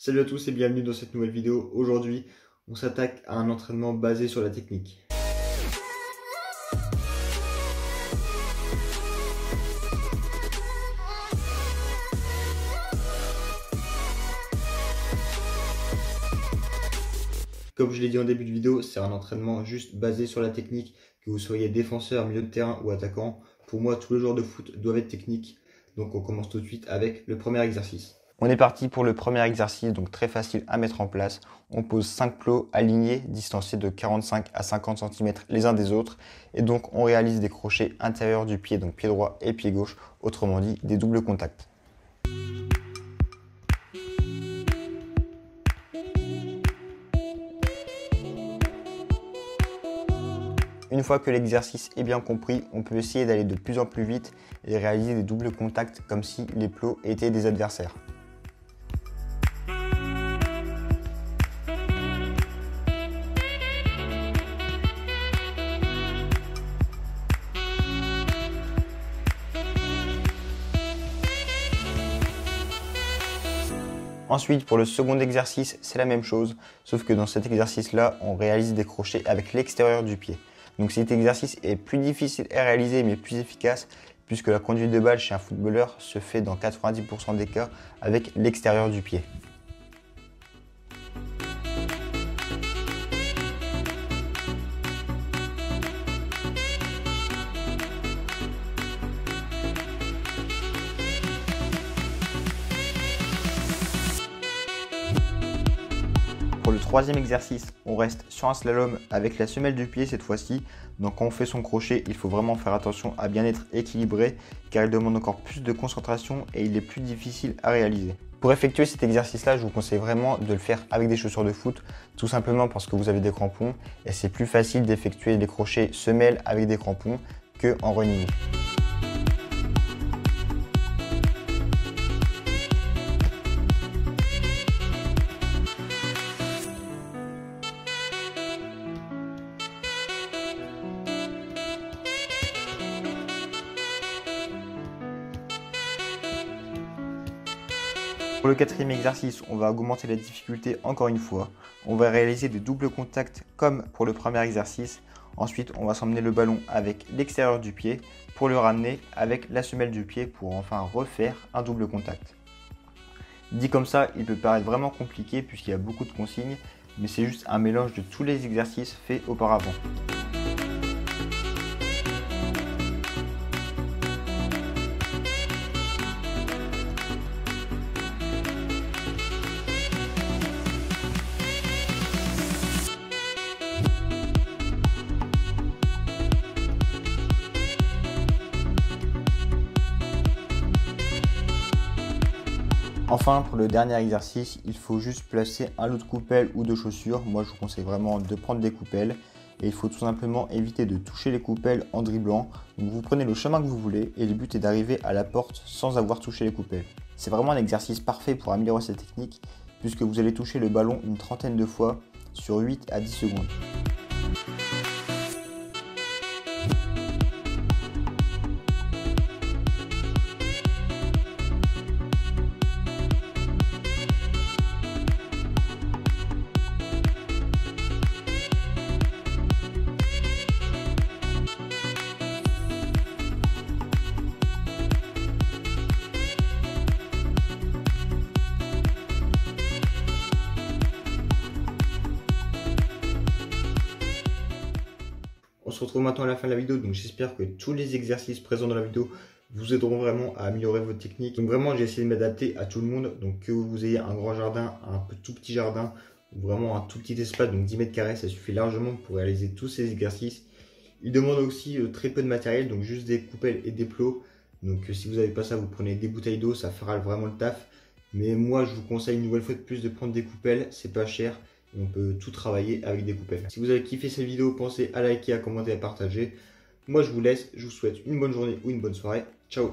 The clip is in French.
Salut à tous et bienvenue dans cette nouvelle vidéo. Aujourd'hui, on s'attaque à un entraînement basé sur la technique. Comme je l'ai dit en début de vidéo, c'est un entraînement juste basé sur la technique, que vous soyez défenseur, milieu de terrain ou attaquant. Pour moi, tous les joueurs de foot doivent être techniques. Donc on commence tout de suite avec le premier exercice. On est parti pour le premier exercice, donc très facile à mettre en place. On pose 5 plots alignés, distancés de 45 à 50 cm les uns des autres. Et donc on réalise des crochets intérieurs du pied, donc pied droit et pied gauche, autrement dit des doubles contacts. Une fois que l'exercice est bien compris, on peut essayer d'aller de plus en plus vite et réaliser des doubles contacts comme si les plots étaient des adversaires. Ensuite, pour le second exercice, c'est la même chose, sauf que dans cet exercice-là, on réalise des crochets avec l'extérieur du pied. Donc cet exercice est plus difficile à réaliser, mais plus efficace, puisque la conduite de balle chez un footballeur se fait dans 90% des cas avec l'extérieur du pied. Pour le troisième exercice, on reste sur un slalom avec la semelle du pied cette fois-ci. Donc quand on fait son crochet, il faut vraiment faire attention à bien être équilibré car il demande encore plus de concentration et il est plus difficile à réaliser. Pour effectuer cet exercice-là, je vous conseille vraiment de le faire avec des chaussures de foot, tout simplement parce que vous avez des crampons et c'est plus facile d'effectuer les crochets semelles avec des crampons qu'en running. Pour le quatrième exercice, on va augmenter la difficulté encore une fois. On va réaliser des doubles contacts comme pour le premier exercice. Ensuite, on va s'emmener le ballon avec l'extérieur du pied pour le ramener avec la semelle du pied pour enfin refaire un double contact. Dit comme ça, il peut paraître vraiment compliqué puisqu'il y a beaucoup de consignes, mais c'est juste un mélange de tous les exercices faits auparavant. Enfin, pour le dernier exercice, il faut juste placer un lot de coupelles ou de chaussures. Moi, je vous conseille vraiment de prendre des coupelles. Et il faut tout simplement éviter de toucher les coupelles en dribblant. Donc vous prenez le chemin que vous voulez et le but est d'arriver à la porte sans avoir touché les coupelles. C'est vraiment un exercice parfait pour améliorer cette technique puisque vous allez toucher le ballon une trentaine de fois sur 8 à 10 secondes. On se retrouve maintenant à la fin de la vidéo, donc j'espère que tous les exercices présents dans la vidéo vous aideront vraiment à améliorer votre technique. Donc vraiment, j'ai essayé de m'adapter à tout le monde, donc que vous ayez un grand jardin, un tout petit jardin, ou vraiment un tout petit espace, donc 10 mètres carrés, ça suffit largement pour réaliser tous ces exercices. Il demande aussi très peu de matériel, donc juste des coupelles et des plots. Donc si vous n'avez pas ça, vous prenez des bouteilles d'eau, ça fera vraiment le taf. Mais moi, je vous conseille une nouvelle fois de plus de prendre des coupelles, c'est pas cher. Et on peut tout travailler avec des coupelles. Si vous avez kiffé cette vidéo, pensez à liker, à commenter, à partager. Moi je vous laisse, je vous souhaite une bonne journée ou une bonne soirée. Ciao!